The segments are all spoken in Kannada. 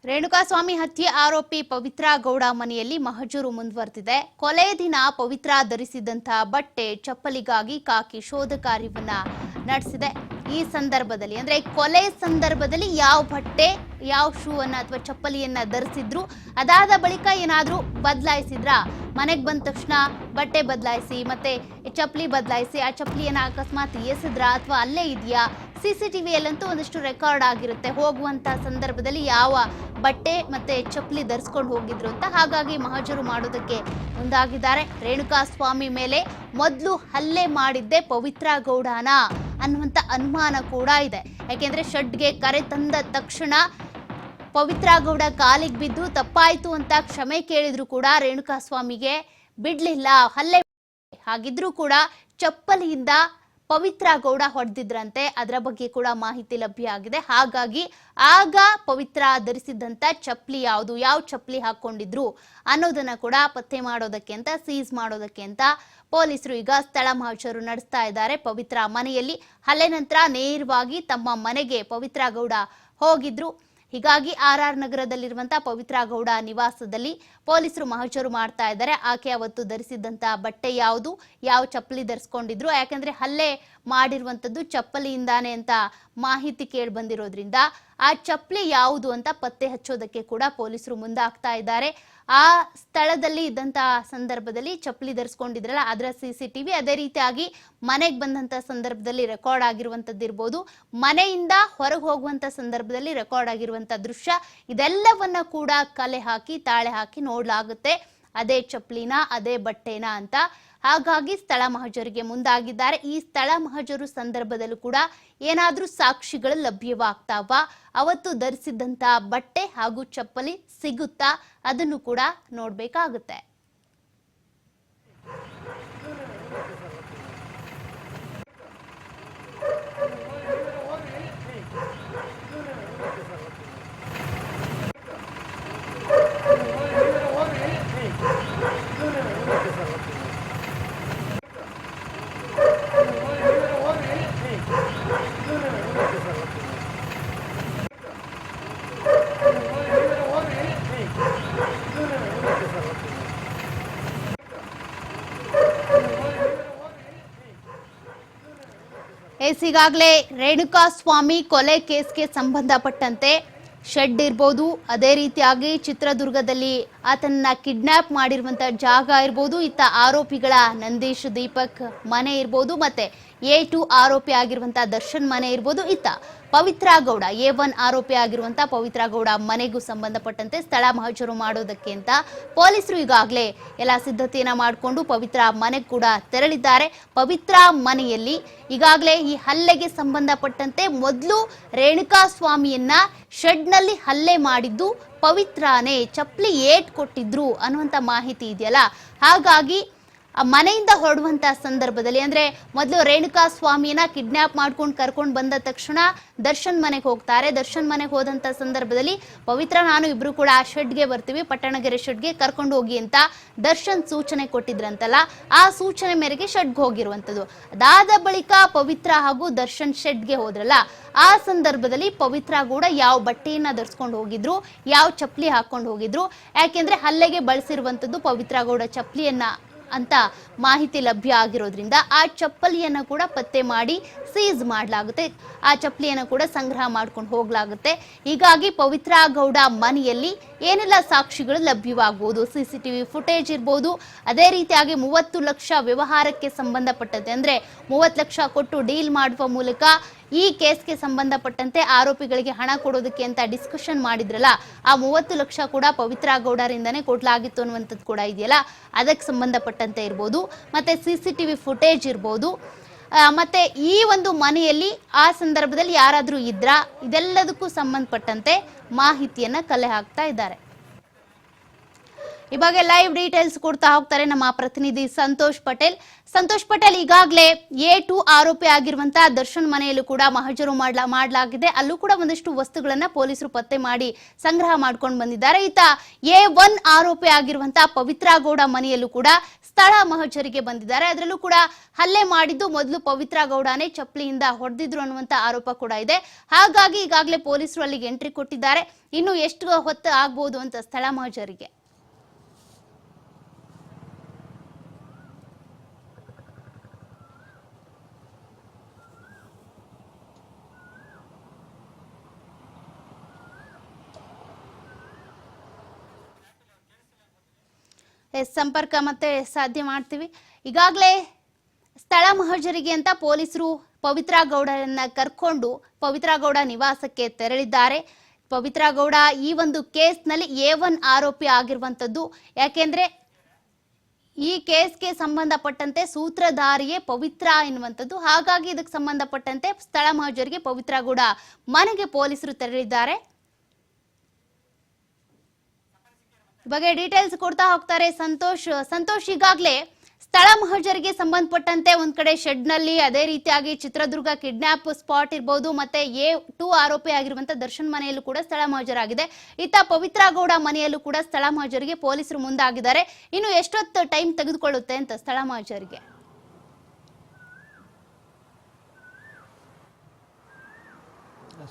ರೇಣುಕಾಸ್ವಾಮಿ ಹತ್ಯೆ ಆರೋಪಿ ಪವಿತ್ರ ಗೌಡ ಮನೆಯಲ್ಲಿ ಮಹಜರು ಮುಂದುವರೆದಿದೆ. ಕೊಲೆ ದಿನ ಪವಿತ್ರ ಧರಿಸಿದಂತಹ ಬಟ್ಟೆ ಚಪ್ಪಲಿಗಾಗಿ ಕಾಕಿ ಶೋಧ ಕಾರ್ಯವನ್ನ ನಡೆಸಿದೆ. ಈ ಸಂದರ್ಭದಲ್ಲಿ ಅಂದ್ರೆ ಕೊಲೆ ಸಂದರ್ಭದಲ್ಲಿ ಯಾವ ಬಟ್ಟೆ ಯಾವ ಶೂ ಅನ್ನ ಅಥವಾ ಚಪ್ಪಲಿಯನ್ನ ಧರಿಸಿದ್ರು, ಅದಾದ ಬಳಿಕ ಏನಾದ್ರೂ ಬದಲಾಯಿಸಿದ್ರ, ಮನೆಗೆ ಬಂದ ತಕ್ಷಣ ಬಟ್ಟೆ ಬದಲಾಯಿಸಿ ಮತ್ತೆ ಚಪ್ಪಲಿ ಬದಲಾಯಿಸಿ ಆ ಚಪ್ಪಲಿಯನ್ನ ಅಕಸ್ಮಾತ್ ಎಸೆದ್ರ ಅಥವಾ ಅಲ್ಲೇ ಇದೆಯಾ, ಸಿಸಿಟಿವಿಯಲ್ಲಂತೂ ಒಂದಷ್ಟು ರೆಕಾರ್ಡ್ ಆಗಿರುತ್ತೆ ಹೋಗುವಂತ ಸಂದರ್ಭದಲ್ಲಿ ಯಾವ ಬಟ್ಟೆ ಮತ್ತೆ ಚಪ್ಪಲಿ ಧರಿಸ್ಕೊಂಡು ಹೋಗಿದ್ರು ಅಂತ. ಹಾಗಾಗಿ ಮಹಜರು ಮಾಡೋದಕ್ಕೆ ಮುಂದಾಗಿದ್ದಾರೆ. ರೇಣುಕಾಸ್ವಾಮಿ ಮೇಲೆ ಮೊದಲು ಹಲ್ಲೆ ಮಾಡಿದ್ದೆ ಪವಿತ್ರ ಗೌಡನ ಅನ್ನುವಂತ ಅನುಮಾನ ಕೂಡ ಇದೆ. ಯಾಕೆಂದ್ರೆ ಶೆಡ್ಗೆ ಕರೆ ತಂದ ತಕ್ಷಣ ಪವಿತ್ರ ಗೌಡ ಕಾಲಿಗೆ ಬಿದ್ದು ತಪ್ಪಾಯ್ತು ಅಂತ ಕ್ಷಮೆ ಕೇಳಿದ್ರು ಕೂಡ ರೇಣುಕಾಸ್ವಾಮಿಗೆ ಬಿಡ್ಲಿಲ್ಲ, ಹಲ್ಲೆ. ಹಾಗಿದ್ರೂ ಕೂಡ ಚಪ್ಪಲಿಯಿಂದ ಪವಿತ್ರ ಗೌಡ ಹೊಡೆದಿದ್ರಂತೆ. ಅದರ ಬಗ್ಗೆ ಕೂಡ ಮಾಹಿತಿ ಲಭ್ಯ ಆಗಿದೆ. ಹಾಗಾಗಿ ಆಗ ಪವಿತ್ರ ಧರಿಸಿದ್ದಂತ ಚಪ್ಪಲಿ ಯಾವುದು, ಯಾವ ಚಪ್ಪಲಿ ಹಾಕೊಂಡಿದ್ರು ಅನ್ನೋದನ್ನ ಕೂಡ ಪತ್ತೆ ಮಾಡೋದಕ್ಕೆ ಅಂತ, ಸೀಸ್ ಮಾಡೋದಕ್ಕೆ ಅಂತ ಪೊಲೀಸರು ಈಗ ಸ್ಥಳ ಮಹಜರು ನಡೆಸ್ತಾ ಇದ್ದಾರೆ. ಪವಿತ್ರ ಮನೆಯಲ್ಲಿ ಹಲ್ಲೆ ನಂತರ ನೇರವಾಗಿ ತಮ್ಮ ಮನೆಗೆ ಪವಿತ್ರ ಗೌಡ ಹೋಗಿದ್ರು. ಹೀಗಾಗಿ RR ನಗರದಲ್ಲಿರುವಂತಹ ಪವಿತ್ರ ಗೌಡ ನಿವಾಸದಲ್ಲಿ ಪೊಲೀಸರು ಮಹಜರು ಮಾಡ್ತಾ ಇದ್ದಾರೆ. ಆಕೆ ಅವತ್ತು ಧರಿಸಿದ್ದಂತ ಬಟ್ಟೆ ಯಾವುದು, ಯಾವ ಚಪ್ಪಲಿ ಧರಿಸ್ಕೊಂಡಿದ್ರು, ಯಾಕಂದ್ರೆ ಹಲ್ಲೆ ಮಾಡಿರುವಂತದ್ದು ಚಪ್ಪಲಿಯಿಂದಾನೆ ಅಂತ ಮಾಹಿತಿ ಕೇಳಿ ಬಂದಿರೋದ್ರಿಂದ ಆ ಚಪ್ಪಲಿ ಯಾವುದು ಅಂತ ಪತ್ತೆ ಹಚ್ಚೋದಕ್ಕೆ ಕೂಡ ಪೊಲೀಸರು ಮುಂದಾಗ್ತಾ ಇದ್ದಾರೆ. ಆ ಸ್ಥಳದಲ್ಲಿ ಇದ್ದಂತಹ ಸಂದರ್ಭದಲ್ಲಿ ಚಪ್ಪಲಿ ಧರಿಸ್ಕೊಂಡಿದ್ರಲ್ಲ ಅದರ CCTV, ಅದೇ ರೀತಿಯಾಗಿ ಮನೆಗೆ ಬಂದಂತ ಸಂದರ್ಭದಲ್ಲಿ ರೆಕಾರ್ಡ್ ಆಗಿರುವಂತದ್ದು ಇರ್ಬೋದು, ಮನೆಯಿಂದ ಹೊರಗೆ ಹೋಗುವಂತ ಸಂದರ್ಭದಲ್ಲಿ ರೆಕಾರ್ಡ್ ಆಗಿರುವಂತ ದೃಶ್ಯ, ಇದೆಲ್ಲವನ್ನ ಕೂಡ ಕಲೆ ಹಾಕಿ ತಾಳೆ ಹಾಕಿ ನೋಡ್ಲಾಗುತ್ತೆ ಅದೇ ಚಪ್ಪಲಿನ ಅದೇ ಬಟ್ಟೆನ ಅಂತ. ಹಾಗಾಗಿ ಸ್ಥಳ ಮಹಜರಿಗೆ ಮುಂದಾಗಿದ್ದಾರೆ. ಈ ಸ್ಥಳ ಮಹಜರು ಸಂದರ್ಭದಲ್ಲೂ ಕೂಡ ಏನಾದ್ರೂ ಸಾಕ್ಷಿಗಳು ಲಭ್ಯವಾಗ್ತಾವ, ಅವತ್ತು ಧರಿಸಿದ್ದಂತ ಬಟ್ಟೆ ಹಾಗೂ ಚಪ್ಪಲಿ ಸಿಗುತ್ತಾ, ಅದನ್ನು ಕೂಡ ನೋಡ್ಬೇಕಾಗುತ್ತೆ. ಈಗಾಗಲೇ ರೇಣುಕಾಸ್ವಾಮಿ ಕೊಲೆ ಕೇಸ್ಗೆ ಸಂಬಂಧಪಟ್ಟಂತೆ ಶೆಡ್ ಇರ್ಬೋದು, ಅದೇ ರೀತಿಯಾಗಿ ಚಿತ್ರದುರ್ಗದಲ್ಲಿ ಆತನ್ನ ಕಿಡ್ನಾಪ್ ಮಾಡಿರುವಂತ ಜಾಗ ಇರ್ಬೋದು, ಇತ್ತ ಆರೋಪಿಗಳ ನಂದೀಶ್ ದೀಪಕ್ ಮನೆ ಇರ್ಬೋದು, ಮತ್ತೆ A2 ಆರೋಪಿ ಆಗಿರುವಂತಹ ದರ್ಶನ್ ಮನೆ ಇರ್ಬೋದು, ಇತ್ತ ಪವಿತ್ರ ಗೌಡ A1 ಆರೋಪಿ ಆಗಿರುವಂತ ಪವಿತ್ರ ಗೌಡ ಮನೆಗೂ ಸಂಬಂಧಪಟ್ಟಂತೆ ಸ್ಥಳ ಮಹಜರು ಮಾಡೋದಕ್ಕೆ ಅಂತ ಪೊಲೀಸರು ಈಗಾಗಲೇ ಎಲ್ಲ ಸಿದ್ಧತೆಯನ್ನ ಮಾಡಿಕೊಂಡು ಪವಿತ್ರ ಮನೆಗೆ ಕೂಡ ತೆರಳಿದ್ದಾರೆ. ಪವಿತ್ರ ಮನೆಯಲ್ಲಿ ಈಗಾಗಲೇ ಈ ಹಲ್ಲೆಗೆ ಸಂಬಂಧಪಟ್ಟಂತೆ ಮೊದಲು ರೇಣುಕಾಸ್ವಾಮಿಯನ್ನ ಶೆಡ್ನಲ್ಲಿ ಹಲ್ಲೆ ಮಾಡಿದ್ದು ಪವಿತ್ರನೇ, ಚಪ್ಪಲಿ ಏಟ್ ಕೊಟ್ಟಿದ್ರು ಅನ್ನುವಂತ ಮಾಹಿತಿ ಇದೆಯಲ್ಲ. ಹಾಗಾಗಿ ಮನೆಯಿಂದ ಹೊರಡುವಂತ ಸಂದರ್ಭದಲ್ಲಿ ಅಂದ್ರೆ ಮೊದಲು ರೇಣುಕಾಸ್ವಾಮಿಯನ್ನ ಕಿಡ್ನಾಪ್ ಮಾಡ್ಕೊಂಡು ಕರ್ಕೊಂಡು ಬಂದ ತಕ್ಷಣ ದರ್ಶನ್ ಮನೆಗೆ ಹೋಗ್ತಾರೆ. ದರ್ಶನ್ ಮನೆಗೆ ಹೋದಂತ ಸಂದರ್ಭದಲ್ಲಿ ಪವಿತ್ರ ನಾನು ಇಬ್ರು ಕೂಡ ಆ ಶೆಡ್ಗೆ ಬರ್ತೀವಿ, ಪಟ್ಟಣಗೆರೆ ಶೆಡ್ಗೆ ಕರ್ಕೊಂಡು ಹೋಗಿ ಅಂತ ದರ್ಶನ್ ಸೂಚನೆ ಕೊಟ್ಟಿದ್ರಂತಲ್ಲ, ಆ ಸೂಚನೆ ಮೇರೆಗೆ ಶೆಡ್ಗೆ ಹೋಗಿರುವಂತದ್ದು. ಅದಾದ ಬಳಿಕ ಪವಿತ್ರ ಹಾಗೂ ದರ್ಶನ್ ಶೆಡ್ಗೆ ಹೋದ್ರಲ್ಲ, ಆ ಸಂದರ್ಭದಲ್ಲಿ ಪವಿತ್ರ ಕೂಡ ಯಾವ ಬಟ್ಟೆಯನ್ನ ಧರಿಸ್ಕೊಂಡು ಹೋಗಿದ್ರು, ಯಾವ ಚಪ್ಪಲಿ ಹಾಕೊಂಡು ಹೋಗಿದ್ರು, ಯಾಕೆಂದ್ರೆ ಹಲ್ಲೆಗೆ ಬಳಸಿರುವಂತದ್ದು ಪವಿತ್ರ ಗೌಡ ಚಪ್ಪಲಿಯನ್ನ ಅಂತ ಮಾಹಿತಿ ಲಭ್ಯ ಆಗಿರೋದ್ರಿಂದ ಆ ಚಪ್ಪಲಿಯನ್ನು ಕೂಡ ಪತ್ತೆ ಮಾಡಿ ಸೀಸ್ ಮಾಡಲಾಗುತ್ತೆ, ಆ ಚಪ್ಪಲಿಯನ್ನು ಕೂಡ ಸಂಗ್ರಹ ಮಾಡ್ಕೊಂಡು ಹೋಗ್ಲಾಗುತ್ತೆ. ಹೀಗಾಗಿ ಪವಿತ್ರ ಗೌಡ ಮನೆಯಲ್ಲಿ ಏನೆಲ್ಲ ಸಾಕ್ಷಿಗಳು ಲಭ್ಯವಾಗಬಹುದು, CCTV ಫುಟೇಜ್ ಇರ್ಬೋದು, ಅದೇ ರೀತಿಯಾಗಿ 30 ಲಕ್ಷ ವ್ಯವಹಾರಕ್ಕೆ ಸಂಬಂಧಪಟ್ಟಂತೆ ಅಂದ್ರೆ 30 ಲಕ್ಷ ಕೊಟ್ಟು ಡೀಲ್ ಮಾಡುವ ಮೂಲಕ ಈ ಕೇಸ್ಗೆ ಸಂಬಂಧಪಟ್ಟಂತೆ ಆರೋಪಿಗಳಿಗೆ ಹಣ ಕೊಡೋದಕ್ಕೆ ಅಂತ ಡಿಸ್ಕಷನ್ ಮಾಡಿದ್ರಲ್ಲ, ಆ 30 ಲಕ್ಷ ಕೂಡ ಪವಿತ್ರ ಗೌಡರಿಂದನೇ ಕೊಡ್ಲಾಗಿತ್ತು ಅನ್ನುವಂಥದ್ದು ಕೂಡ ಇದೆಯಲ್ಲ, ಅದಕ್ಕೆ ಸಂಬಂಧಪಟ್ಟಂತೆ ಇರ್ಬೋದು, ಮತ್ತೆ CCTV ಫುಟೇಜ್ ಇರ್ಬೋದು, ಮತ್ತೆ ಈ ಒಂದು ಮನೆಯಲ್ಲಿ ಆ ಸಂದರ್ಭದಲ್ಲಿ ಯಾರಾದ್ರೂ ಇದ್ರ, ಇದೆಲ್ಲದಕ್ಕೂ ಸಂಬಂಧಪಟ್ಟಂತೆ ಮಾಹಿತಿಯನ್ನ ಕಲೆ ಹಾಕ್ತಾ ಇದ್ದಾರೆ. ಈ ಬಗ್ಗೆ ಲೈವ್ ಡೀಟೇಲ್ಸ್ ಕೊಡ್ತಾ ಹೋಗ್ತಾರೆ ನಮ್ಮ ಪ್ರತಿನಿಧಿ ಸಂತೋಷ್ ಪಟೇಲ್. ಈಗಾಗಲೇ A2 ಆರೋಪಿ ಆಗಿರುವಂತಹ ದರ್ಶನ್ ಮನೆಯಲ್ಲೂ ಕೂಡ ಮಹಜರು ಮಾಡಲಾಗಿದೆ. ಅಲ್ಲೂ ಕೂಡ ಒಂದಷ್ಟು ವಸ್ತುಗಳನ್ನ ಪೊಲೀಸರು ಪತ್ತೆ ಮಾಡಿ ಸಂಗ್ರಹ ಮಾಡ್ಕೊಂಡು ಬಂದಿದ್ದಾರೆ. ಈತ A1 ಆರೋಪಿ ಆಗಿರುವಂತಹ ಪವಿತ್ರ ಗೌಡ ಮನೆಯಲ್ಲೂ ಕೂಡ ಸ್ಥಳ ಮಹಜರಿಗೆ ಬಂದಿದ್ದಾರೆ. ಅದರಲ್ಲೂ ಕೂಡ ಹಲ್ಲೆ ಮಾಡಿದ್ದು ಮೊದಲು ಪವಿತ್ರ ಗೌಡನೇ ಚಪ್ಪಲಿಯಿಂದ ಹೊಡೆದಿದ್ರು ಅನ್ನುವಂತ ಆರೋಪ ಕೂಡ ಇದೆ. ಹಾಗಾಗಿ ಈಗಾಗಲೇ ಪೊಲೀಸರು ಅಲ್ಲಿಗೆ ಎಂಟ್ರಿ ಕೊಟ್ಟಿದ್ದಾರೆ. ಇನ್ನು ಎಷ್ಟು ಹೊತ್ತು ಆಗ್ಬಹುದು ಅಂತ ಸ್ಥಳ ಮಹಜರಿಗೆ? ಸಂಪರ್ಕ ಮತ್ತೆ ಸಾಧ್ಯ ಮಾಡ್ತೀವಿ. ಈಗಾಗಲೇ ಸ್ಥಳ ಮಹಜರಿಗೆ ಅಂತ ಪೊಲೀಸರು ಪವಿತ್ರ ಗೌಡರನ್ನ ಕರ್ಕೊಂಡು ಪವಿತ್ರ ಗೌಡ ನಿವಾಸಕ್ಕೆ ತೆರಳಿದ್ದಾರೆ. ಪವಿತ್ರ ಗೌಡ ಈ ಒಂದು ಕೇಸ್ನಲ್ಲಿ A1 ಆರೋಪಿ ಆಗಿರುವಂತದ್ದು. ಯಾಕೆಂದ್ರೆ ಈ ಕೇಸ್ಗೆ ಸಂಬಂಧಪಟ್ಟಂತೆ ಸೂತ್ರಧಾರಿಯೇ ಪವಿತ್ರ ಎನ್ನುವಂಥದ್ದು. ಹಾಗಾಗಿ ಇದಕ್ಕೆ ಸಂಬಂಧಪಟ್ಟಂತೆ ಸ್ಥಳ ಮಹಜರಿಗೆ ಪವಿತ್ರ ಗೌಡ ಮನೆಗೆ ಪೊಲೀಸರು ತೆರಳಿದ್ದಾರೆ. ಬಗ್ಗೆ ಡೀಟೇಲ್ಸ್ ಕೊಡ್ತಾ ಹೋಗ್ತಾರೆ ಸಂತೋಷ್. ಈಗಾಗಲೇ ಸ್ಥಳ ಮಹಜರಿಗೆ ಸಂಬಂಧಪಟ್ಟಂತೆ ಒಂದ್ ಕಡೆ ಶೆಡ್ ನಲ್ಲಿ, ಅದೇ ರೀತಿಯಾಗಿ ಚಿತ್ರದುರ್ಗ ಕಿಡ್ನಾಪ್ ಸ್ಪಾಟ್ ಇರಬಹುದು, ಮತ್ತೆ A2 ಆರೋಪಿ ಆಗಿರುವಂತ ದರ್ಶನ್ ಮನೆಯಲ್ಲೂ ಕೂಡ ಸ್ಥಳ ಮಹಜರಾಗಿದೆ. ಇತ್ತ ಪವಿತ್ರ ಗೌಡ ಮನೆಯಲ್ಲೂ ಕೂಡ ಸ್ಥಳ ಮಹಜರಿಗೆ ಪೊಲೀಸರು ಮುಂದಾಗಿದ್ದಾರೆ. ಇನ್ನು ಎಷ್ಟೊತ್ತು ಟೈಮ್ ತೆಗೆದುಕೊಳ್ಳುತ್ತೆ ಅಂತ ಸ್ಥಳ ಮಹಜರಿಗೆ?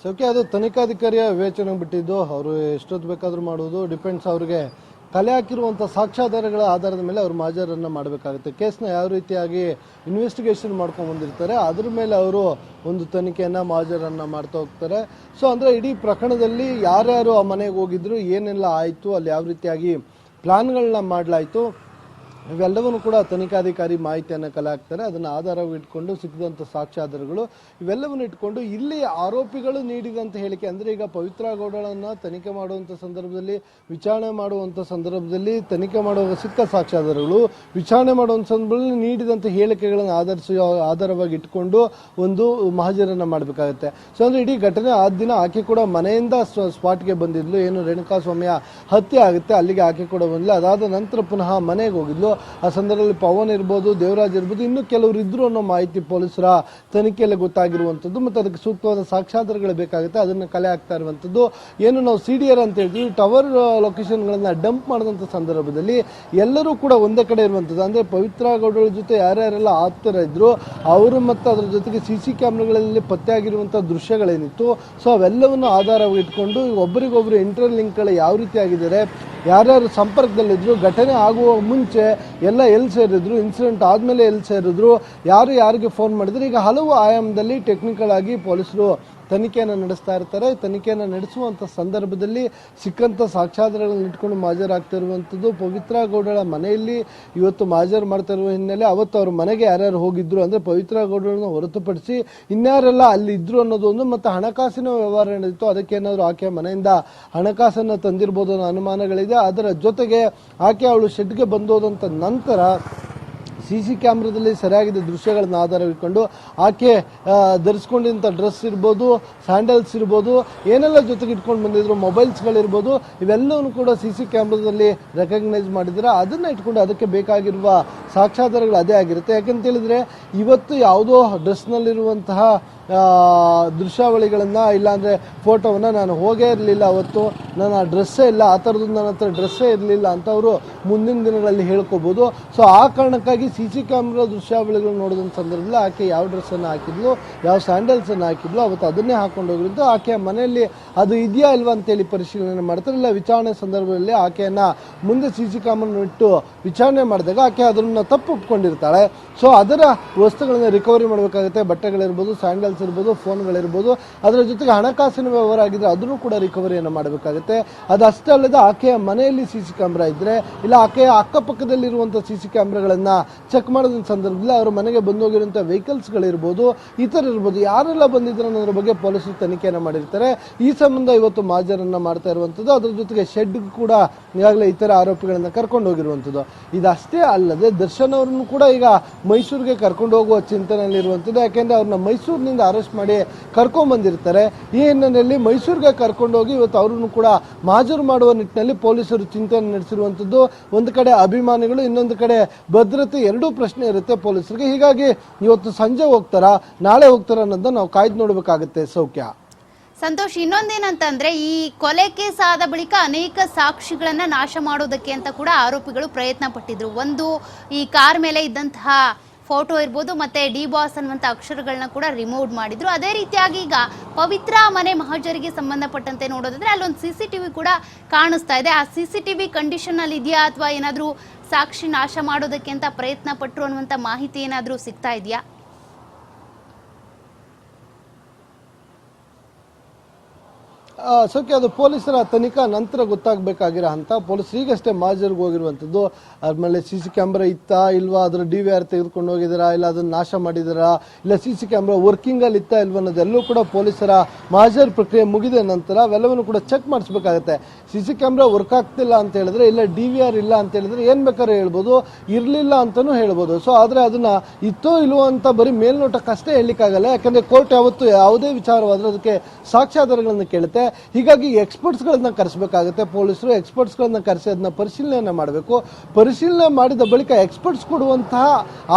ಸೌಖ್ಯ, ಅದು ತನಿಖಾಧಿಕಾರಿಯ ವಿವೇಚನೆ ಬಿಟ್ಟಿದ್ದು. ಅವರು ಎಷ್ಟೊತ್ತು ಬೇಕಾದ್ರೂ ಮಾಡುವುದು ಡಿಪೆಂಡ್ಸ್. ಅವ್ರಿಗೆ ಕಲೆ ಹಾಕಿರುವಂಥ ಸಾಕ್ಷ್ಯಾಧಾರಗಳ ಆಧಾರದ ಮೇಲೆ ಅವರು ಮಹಜರನ್ನು ಮಾಡಬೇಕಾಗುತ್ತೆ. ಕೇಸ್ನ ಯಾವ ರೀತಿಯಾಗಿ ಇನ್ವೆಸ್ಟಿಗೇಷನ್ ಮಾಡ್ಕೊಂಡು ಬಂದಿರ್ತಾರೆ ಅದ್ರ ಮೇಲೆ ಅವರು ಒಂದು ತನಿಖೆಯನ್ನು ಮಹಜರನ್ನು ಮಾಡ್ತಾ ಹೋಗ್ತಾರೆ. ಸೊ ಅಂದರೆ ಇಡೀ ಪ್ರಕರಣದಲ್ಲಿ ಯಾರ್ಯಾರು ಆ ಮನೆಗೆ ಹೋಗಿದ್ರು, ಏನೆಲ್ಲ ಆಯಿತು, ಅಲ್ಲಿ ಯಾವ ರೀತಿಯಾಗಿ ಪ್ಲಾನ್ಗಳನ್ನ ಮಾಡಲಾಯಿತು, ಇವೆಲ್ಲವನ್ನು ಕೂಡ ತನಿಖಾಧಿಕಾರಿ ಮಾಹಿತಿಯನ್ನು ಕಲೆ ಹಾಕ್ತಾರೆ. ಅದನ್ನು ಆಧಾರವಿಟ್ಕೊಂಡು ಸಿಕ್ಕಿದಂಥ ಸಾಕ್ಷ್ಯಾಧಾರಗಳು ಇವೆಲ್ಲವನ್ನು ಇಟ್ಕೊಂಡು ಇಲ್ಲಿ ಆರೋಪಿಗಳು ನೀಡಿದಂಥ ಹೇಳಿಕೆ, ಅಂದರೆ ಈಗ ಪವಿತ್ರ ಗೌಡಳನ್ನು ತನಿಖೆ ಮಾಡುವಂಥ ಸಂದರ್ಭದಲ್ಲಿ, ವಿಚಾರಣೆ ಮಾಡುವಂಥ ಸಂದರ್ಭದಲ್ಲಿ, ತನಿಖೆ ಮಾಡುವಾಗ ಸಿಕ್ಕ ಸಾಕ್ಷ್ಯಾಧಾರಗಳು, ವಿಚಾರಣೆ ಮಾಡುವಂಥ ಸಂದರ್ಭದಲ್ಲಿ ನೀಡಿದಂಥ ಹೇಳಿಕೆಗಳನ್ನು ಆಧಾರವಾಗಿ ಇಟ್ಕೊಂಡು ಒಂದು ಮಹಜರನ್ನು ಮಾಡಬೇಕಾಗುತ್ತೆ. ಸೊ ಅಂದರೆ ಇಡೀ ಘಟನೆ ಆದ ದಿನ ಆಕೆ ಕೂಡ ಮನೆಯಿಂದ ಸ್ಪಾಟ್ಗೆ ಬಂದಿದ್ಲು. ಏನು ರೇಣುಕಾಸ್ವಾಮಿಯ ಹತ್ಯೆ ಆಗುತ್ತೆ ಅಲ್ಲಿಗೆ ಆಕೆ ಕೂಡ ಬಂದಿಲ್ಲ. ಅದಾದ ನಂತರ ಪುನಃ ಮನೆಗೆ ಹೋಗಿದ್ಲು. ಆ ಸಂದರ್ಭದಲ್ಲಿ ಪವನ್ ಇರ್ಬೋದು, ದೇವರಾಜ್ ಇರ್ಬೋದು, ಇನ್ನು ಕೆಲವರು ಇದ್ರು ಅನ್ನೋ ಮಾಹಿತಿ ಪೊಲೀಸರ ತನಿಖೆಯಲ್ಲಿ ಗೊತ್ತಾಗಿರುವಂಥದ್ದು. ಮತ್ತು ಅದಕ್ಕೆ ಸೂಕ್ತವಾದ ಸಾಕ್ಷ್ಯಾಧಾರಗಳು ಬೇಕಾಗುತ್ತೆ, ಅದನ್ನು ಕಲೆ ಹಾಕ್ತಾ ಇರುವಂಥದ್ದು. ಏನು ನಾವು CDR ಅಂತ ಹೇಳ್ತೀವಿ, ಟವರ್ ಲೊಕೇಶನ್ಗಳನ್ನ ಡಂಪ್ ಮಾಡಿದಂಥ ಸಂದರ್ಭದಲ್ಲಿ ಎಲ್ಲರೂ ಕೂಡ ಒಂದೇ ಕಡೆ ಇರುವಂಥದ್ದು. ಅಂದರೆ ಪವಿತ್ರ ಗೌಡರ ಜೊತೆ ಯಾರ್ಯಾರೆಲ್ಲ ಆಪ್ತರ ಇದ್ರು ಅವರು ಮತ್ತು ಅದರ ಜೊತೆಗೆ CC ಕ್ಯಾಮ್ರಾಗಳಲ್ಲಿ ಪತ್ತೆಯಾಗಿರುವಂಥ ದೃಶ್ಯಗಳೇನಿತ್ತು, ಸೊ ಅವೆಲ್ಲವನ್ನು ಆಧಾರವಾಗಿ ಇಟ್ಕೊಂಡು ಒಬ್ಬರಿಗೊಬ್ಬರು ಇಂಟರ್ ಲಿಂಕ್ಗಳು ಯಾವ ರೀತಿ ಆಗಿದ್ದಾರೆ, ಯಾರ್ಯಾರು ಸಂಪರ್ಕದಲ್ಲಿದ್ರು, ಘಟನೆ ಆಗುವ ಮುಂಚೆ ಎಲ್ಲ ಎಲ್ಲಿ ಸೇರಿದ್ರು, ಇನ್ಸಿಡೆಂಟ್ ಆದಮೇಲೆ ಎಲ್ಲಿ ಸೇರಿದ್ರು, ಯಾರು ಯಾರಿಗೆ ಫೋನ್ ಮಾಡಿದ್ರು, ಈಗ ಹಲವು ಆಯಾಮದಲ್ಲಿ ಟೆಕ್ನಿಕಲ್ ಆಗಿ ಪೊಲೀಸರು ತನಿಖೆಯನ್ನು ನಡೆಸ್ತಾ ಇರ್ತಾರೆ. ತನಿಖೆಯನ್ನು ನಡೆಸುವಂಥ ಸಂದರ್ಭದಲ್ಲಿ ಸಿಕ್ಕಂಥ ಸಾಕ್ಷ್ಯಾಧಾರಗಳನ್ನು ಇಟ್ಕೊಂಡು ಮಹಜರಾಗ್ತಾ ಇರುವಂಥದ್ದು. ಪವಿತ್ರ ಗೌಡಳ ಮನೆಯಲ್ಲಿ ಇವತ್ತು ಮಹಜರು ಮಾಡ್ತಾ ಇರುವ ಹಿನ್ನೆಲೆ ಅವತ್ತು ಅವ್ರ ಮನೆಗೆ ಯಾರ್ಯಾರು ಹೋಗಿದ್ರು, ಅಂದರೆ ಪವಿತ್ರ ಗೌಡರನ್ನು ಹೊರತುಪಡಿಸಿ ಇನ್ಯಾರೆಲ್ಲ ಅಲ್ಲಿ ಇದ್ರು ಅನ್ನೋದೊಂದು, ಮತ್ತು ಹಣಕಾಸಿನ ವ್ಯವಹಾರ ನಡೆದಿತ್ತು, ಅದಕ್ಕೇನಾದರೂ ಆಕೆ ಮನೆಯಿಂದ ಹಣಕಾಸನ್ನು ತಂದಿರ್ಬೋದು ಅನ್ನೋ ಅನುಮಾನಗಳಿದೆ. ಅದರ ಜೊತೆಗೆ ಆಕೆ ಅವಳು ಶೆಡ್ಗೆ ಬಂದೋದಂತ ನಂತರ CC ಕ್ಯಾಮ್ರಾದಲ್ಲಿ ಸರಿಯಾಗಿದ್ದ ದೃಶ್ಯಗಳನ್ನ ಆಧಾರವಿಟ್ಕೊಂಡು ಆಕೆ ಧರಿಸ್ಕೊಂಡಿದ್ದಂಥ ಡ್ರೆಸ್ ಇರ್ಬೋದು, ಸ್ಯಾಂಡಲ್ಸ್ ಇರ್ಬೋದು, ಏನೆಲ್ಲ ಜೊತೆಗೆ ಇಟ್ಕೊಂಡು ಬಂದಿದ್ರು, ಮೊಬೈಲ್ಸ್ಗಳಿರ್ಬೋದು, ಇವೆಲ್ಲವನ್ನು ಕೂಡ CC ಕ್ಯಾಮ್ರಾದಲ್ಲಿ ರೆಕಗ್ನೈಸ್ ಮಾಡಿದ್ರೆ ಅದನ್ನು ಇಟ್ಕೊಂಡು ಅದಕ್ಕೆ ಬೇಕಾಗಿರುವ ಸಾಕ್ಷ್ಯಾಧಾರಗಳು ಅದೇ ಆಗಿರುತ್ತೆ. ಯಾಕಂತೇಳಿದರೆ ಇವತ್ತು ಯಾವುದೋ ಡ್ರೆಸ್ನಲ್ಲಿರುವಂತಹ ದೃಶ್ಯಾವಳಿಗಳನ್ನು ಇಲ್ಲಾಂದರೆ ಫೋಟೋವನ್ನು ನಾನು ಹೋಗೇ ಇರಲಿಲ್ಲ, ಅವತ್ತು ನನ್ನ ಡ್ರೆಸ್ಸೇ ಇಲ್ಲ, ಆ ಥರದ್ದು ನನ್ನ ಹತ್ರ ಡ್ರೆಸ್ಸೇ ಇರಲಿಲ್ಲ ಅಂತ ಅವರು ಮುಂದಿನ ದಿನಗಳಲ್ಲಿ ಹೇಳ್ಕೋಬೋದು. ಸೊ ಆ ಕಾರಣಕ್ಕಾಗಿ CC ಕ್ಯಾಮ್ರಾ ದೃಶ್ಯಾವಳಿಗಳು ನೋಡಿದ ಸಂದರ್ಭದಲ್ಲಿ ಆಕೆ ಯಾವ ಡ್ರೆಸ್ಸನ್ನು ಹಾಕಿದ್ಲು, ಯಾವ ಸ್ಯಾಂಡಲ್ಸನ್ನು ಹಾಕಿದ್ಲು, ಅವತ್ತು ಅದನ್ನೇ ಹಾಕೊಂಡು ಹೋಗಿದ್ದು. ಆಕೆಯ ಮನೆಯಲ್ಲಿ ಅದು ಇದೆಯಾ ಇಲ್ವಾ ಅಂತೇಳಿ ಪರಿಶೀಲನೆ ಮಾಡ್ತಾರೆ. ಇಲ್ಲ ವಿಚಾರಣೆ ಸಂದರ್ಭದಲ್ಲಿ ಆಕೆಯನ್ನು ಮುಂದೆ CC ಕ್ಯಾಮ್ರಾ ಇಟ್ಟು ವಿಚಾರಣೆ ಮಾಡಿದಾಗ ಆಕೆ ಅದನ್ನು ತಪ್ಪು ಒಪ್ಕೊಂಡಿರ್ತಾಳೆ. ಸೊ ಅದರ ವಸ್ತುಗಳನ್ನ ರಿಕವರಿ ಮಾಡಬೇಕಾಗುತ್ತೆ. ಬಟ್ಟೆಗಳಿರ್ಬೋದು, ಸ್ಯಾಂಡಲ್ಸ್ ಇರ್ಬೋದು, ಫೋನ್ಗಳಿರ್ಬೋದು, ಅದರ ಜೊತೆಗೆ ಹಣಕಾಸಿನ ವ್ಯವಹಾರ ಆಗಿದ್ರೆ ಅದನ್ನು ಕೂಡ ರಿಕವರಿಯನ್ನು ಮಾಡಬೇಕಾಗುತ್ತೆ. ಅದಷ್ಟೇ ಅಲ್ಲದೆ ಆಕೆಯ ಮನೆಯಲ್ಲಿ CC ಕ್ಯಾಮ್ರಾ ಇದ್ರೆ, ಇಲ್ಲ ಆಕೆಯ ಅಕ್ಕಪಕ್ಕದಲ್ಲಿರುವಂಥ CC ಕ್ಯಾಮ್ರಾಗಳನ್ನು ಚೆಕ್ ಮಾಡೋದ್ರ ಸಂದರ್ಭದಲ್ಲಿ ಅವರ ಮನೆಗೆ ಬಂದೋಗಿರುವಂಥ ವೆಹಿಕಲ್ಸ್ಗಳಿರ್ಬೋದು, ಇತರ ಇರ್ಬೋದು, ಯಾರೆಲ್ಲ ಬಂದಿದ್ರು ಅನ್ನೋದ್ರ ಬಗ್ಗೆ ಪೊಲೀಸರು ತನಿಖೆಯನ್ನು ಮಾಡಿರ್ತಾರೆ. ಈ ಸಂಬಂಧ ಇವತ್ತು ಮಹಜರನ್ನು ಮಾಡ್ತಾ ಇರುವಂಥದ್ದು. ಅದರ ಜೊತೆಗೆ ಶೆಡ್ ಕೂಡ ಈಗಾಗಲೇ ಇತರ ಆರೋಪಿಗಳನ್ನು ಕರ್ಕೊಂಡು ಹೋಗಿರುವಂಥದ್ದು. ಇದಷ್ಟೇ ಅಲ್ಲದೆ ದರ್ಶನ್ ಅವರನ್ನು ಕೂಡ ಈಗ ಮೈಸೂರಿಗೆ ಕರ್ಕೊಂಡು ಹೋಗುವ ಚಿಂತನೆಯಲ್ಲಿರುವಂಥದ್ದು. ಯಾಕೆಂದರೆ ಅವ್ರನ್ನ ಮೈಸೂರಿನಿಂದ ಅರೆಸ್ಟ್ ಮಾಡಿ ಕರ್ಕೊಂಡ್ ಬಂದಿರ್ತಾರೆ. ಈ ಹಿನ್ನೆಲೆಯಲ್ಲಿ ಮೈಸೂರಿಗೆ ಕರ್ಕೊಂಡೋಗಿ ಇವತ್ತು ಅವರನ್ನು ಕೂಡ ಮಾಜೂರು ಮಾಡುವ ನಿಟ್ಟಿನಲ್ಲಿ ಪೊಲೀಸರು ಚಿಂತನೆ ನಡೆಸಿರುವಂತದ್ದು. ಒಂದು ಕಡೆ ಅಭಿಮಾನಿಗಳು, ಇನ್ನೊಂದು ಕಡೆ ಭದ್ರತೆ, ಎರಡೂ ಪ್ರಶ್ನೆ ಇರುತ್ತೆ ಪೊಲೀಸರಿಗೆ. ಹೀಗಾಗಿ ಇವತ್ತು ಸಂಜೆ ಹೋಗ್ತಾರಾ ನಾಳೆ ಹೋಗ್ತಾರ ಅನ್ನೋದನ್ನ ನಾವು ಕಾಯ್ದು ನೋಡ್ಬೇಕಾಗುತ್ತೆ. ಸೌಖ್ಯ ಸಂತೋಷ್, ಇನ್ನೊಂದೇನಂತಂದ್ರೆ ಈ ಕೊಲೆ ಕೇಸ್ ಆದ ಬಳಿಕ ಅನೇಕ ಸಾಕ್ಷಿಗಳನ್ನ ನಾಶ ಮಾಡೋದಕ್ಕೆ ಅಂತ ಕೂಡ ಆರೋಪಿಗಳು ಪ್ರಯತ್ನ ಪಟ್ಟಿದ್ರು. ಒಂದು ಈ ಕಾರ್ ಮೇಲೆ ಇದ್ದಂತಹ ಫೋಟೋ ಇರ್ಬೋದು, ಮತ್ತೆ ಡಿ ಬಾಸ್ ಅನ್ನುವಂಥ ಅಕ್ಷರಗಳನ್ನ ಕೂಡ ರಿಮೂವ್ ಮಾಡಿದ್ರು. ಅದೇ ರೀತಿಯಾಗಿ ಈಗ ಪವಿತ್ರ ಮನೆ ಮಹಜರಿಗೆ ಸಂಬಂಧಪಟ್ಟಂತೆ ನೋಡೋದಾದ್ರೆ ಅಲ್ಲೊಂದು CCTV ಕೂಡ ಕಾಣಿಸ್ತಾ ಇದೆ. ಆ CCTV ಕಂಡೀಷನ್ ಅಲ್ಲಿ ಇದೆಯಾ ಅಥವಾ ಏನಾದರೂ ಸಾಕ್ಷಿ ನಾಶ ಮಾಡೋದಕ್ಕೆ ಅಂತ ಪ್ರಯತ್ನ ಪಟ್ಟರು ಅನ್ನುವಂಥ ಮಾಹಿತಿ ಏನಾದರೂ ಸಿಗ್ತಾ ಇದೆಯಾ? ಸೋಕೆ ಅದು ಪೊಲೀಸರ ತನಿಖಾ ನಂತರ ಗೊತ್ತಾಗಬೇಕಾಗಿರೋ ಹಂತ. ಪೊಲೀಸರು ಈಗಷ್ಟೇ ಮಾಜೂರಿಗೆ ಹೋಗಿರುವಂಥದ್ದು. ಆದ್ಮೇಲೆ CC ಕ್ಯಾಮ್ರಾ ಇತ್ತಾ ಇಲ್ವಾ, ಅದರ DVR ತೆಗೆದುಕೊಂಡು ಹೋಗಿದಾರಾ, ಇಲ್ಲ ಅದನ್ನ ನಾಶ ಮಾಡಿದಾರಾ, ಇಲ್ಲ CC ಕ್ಯಾಮ್ರಾ ವರ್ಕಿಂಗ್ ಅಲ್ಲಿ ಇತ್ತಾ ಇಲ್ವಾ ಅನ್ನೋದೆಲ್ಲೂ ಕೂಡ ಪೊಲೀಸರ ಮಾಜೂರು ಪ್ರಕ್ರಿಯೆ ಮುಗಿದ ನಂತರ ಅವೆಲ್ಲವನ್ನು ಕೂಡ ಚೆಕ್ ಮಾಡಿಸ್ಬೇಕಾಗತ್ತೆ. CC ಕ್ಯಾಮ್ರಾ ವರ್ಕ್ ಆಗ್ತಿಲ್ಲ ಅಂತ ಹೇಳಿದ್ರೆ, ಇಲ್ಲ DVR ಇಲ್ಲ ಅಂತ ಹೇಳಿದ್ರೆ ಏನ್ ಬೇಕಾದ್ರೆ ಹೇಳ್ಬೋದು, ಇರ್ಲಿಲ್ಲ ಅಂತಾನೂ ಹೇಳ್ಬೋದು. ಸೊ ಆದ್ರೆ ಅದನ್ನ ಇತ್ತೋ ಇಲ್ವೋ ಅಂತ ಬರೀ ಮೇಲ್ನೋಟಕ್ಕಷ್ಟೇ ಹೇಳಲಿಕ್ಕಾಗಲ್ಲ. ಯಾಕಂದ್ರೆ ಕೋರ್ಟ್ ಯಾವತ್ತು ಯಾವುದೇ ವಿಚಾರವಾದ್ರೆ ಅದಕ್ಕೆ ಸಾಕ್ಷ್ಯಾಧಾರಗಳನ್ನು ಕೇಳುತ್ತೆ. ಹೀಗಾಗಿ ಎಕ್ಸ್ಪರ್ಟ್ಸ್ ಗಳನ್ನ ಕರೆಸಬೇಕಾಗುತ್ತೆ. ಪೊಲೀಸರು ಎಕ್ಸ್ಪರ್ಟ್ಸ್ ಗಳನ್ನ ಕರೆಸಿ ಅದನ್ನ ಪರಿಶೀಲನೆ ಮಾಡಬೇಕು. ಪರಿಶೀಲನೆ ಮಾಡಿದ ಬಳಿಕ ಎಕ್ಸ್ಪರ್ಟ್ಸ್ ಕೊಡುವಂತಹ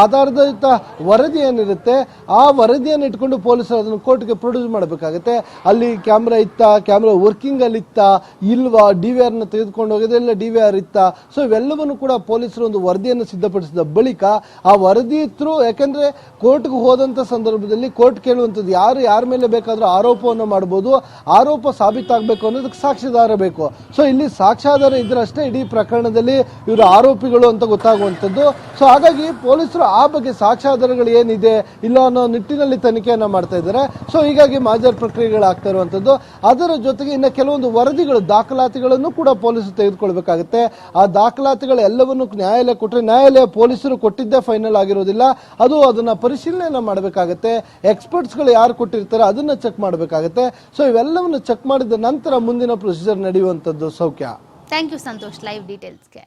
ಆಧಾರಯುತ ವರದಿ ಏನಿರುತ್ತೆ ಆ ವರದಿಯನ್ನು ಇಟ್ಕೊಂಡು ಪೊಲೀಸರು ಅದನ್ನು ಕೋರ್ಟ್ಗೆ ಪ್ರೊಡ್ಯೂಸ್ ಮಾಡಬೇಕಾಗುತ್ತೆ. ಅಲ್ಲಿ ಕ್ಯಾಮ್ರಾ ಇತ್ತಾ, ಕ್ಯಾಮ್ರಾ ವರ್ಕಿಂಗ್ ಅಲ್ಲಿ ಇತ್ತಾ ಇಲ್ವಾ, DVR ನ ತೆಗೆದುಕೊಂಡು ಹೋಗಿದ್ರೆ ಇಲ್ಲ DVR ಇತ್ತಾ, ಸೊ ಇವೆಲ್ಲವನ್ನು ಕೂಡ ಪೊಲೀಸರು ಒಂದು ವರದಿಯನ್ನು ಸಿದ್ಧಪಡಿಸಿದ ಬಳಿಕ ಆ ವರದಿ ಥ್ರೂ, ಯಾಕಂದ್ರೆ ಕೋರ್ಟ್ಗೆ ಹೋದಂತ ಸಂದರ್ಭದಲ್ಲಿ ಕೋರ್ಟ್ ಕೇಳುವಂಥದ್ದು ಯಾರ ಮೇಲೆ ಬೇಕಾದ್ರೂ ಆರೋಪವನ್ನು ಮಾಡಬಹುದು. ಆರೋಪ ಸಾಬೀತಾಗಬೇಕು ಅನ್ನೋದಕ್ಕೆ ಸಾಕ್ಷ್ಯಾಧಾರ ಬೇಕು. ಸೊ ಇಲ್ಲಿ ಸಾಕ್ಷ್ಯಾಧಾರ ಇದ್ರಷ್ಟೇ ಇಡೀ ಪ್ರಕರಣದಲ್ಲಿ ಇವರು ಆರೋಪಿಗಳು ಅಂತ ಗೊತ್ತಾಗುವಂಥದ್ದು. ಸೊ ಹಾಗಾಗಿ ಪೊಲೀಸರು ಆ ಬಗ್ಗೆ ಸಾಕ್ಷ್ಯಾಧಾರಗಳು ಏನಿದೆ ಇಲ್ಲ ಅನ್ನೋ ನಿಟ್ಟಿನಲ್ಲಿ ತನಿಖೆಯನ್ನ ಮಾಡ್ತಾ ಇದ್ದಾರೆ. ಸೊ ಹೀಗಾಗಿ ಮಾಜರ್ ಪ್ರಕ್ರಿಯೆಗಳಾಗ್ತಾ ಇರುವಂತದ್ದು. ಅದರ ಜೊತೆಗೆ ಇನ್ನು ಕೆಲವೊಂದು ವರದಿಗಳು, ದಾಖಲಾತಿಗಳನ್ನು ಕೂಡ ಪೊಲೀಸರು ತೆಗೆದುಕೊಳ್ಬೇಕಾಗುತ್ತೆ. ಆ ದಾಖಲಾತಿಗಳು ಎಲ್ಲವನ್ನು ನ್ಯಾಯಾಲಯ ಕೊಟ್ಟರೆ, ನ್ಯಾಯಾಲಯ ಪೊಲೀಸರು ಕೊಟ್ಟಿದ್ದೇ ಫೈನಲ್ ಆಗಿರೋದಿಲ್ಲ, ಅದನ್ನ ಪರಿಶೀಲನೆ ಮಾಡಬೇಕಾಗುತ್ತೆ. ಎಕ್ಸ್ಪರ್ಟ್ಸ್ಗಳು ಯಾರು ಕೊಟ್ಟಿರ್ತಾರೆ ಅದನ್ನ ಚೆಕ್ ಮಾಡಬೇಕಾಗುತ್ತೆ. ಸೊ ಇವೆಲ್ಲವನ್ನು ಚೆಕ್ ಮಾಡಿದ ನಂತರ ಮುಂದಿನ ಪ್ರೊಸೀಜರ್ ನಡೆಯುವಂಥದ್ದು. ಸೌಖ್ಯ. Thank you Santosh live ಡೀಟೇಲ್ಸ್ಗೆ.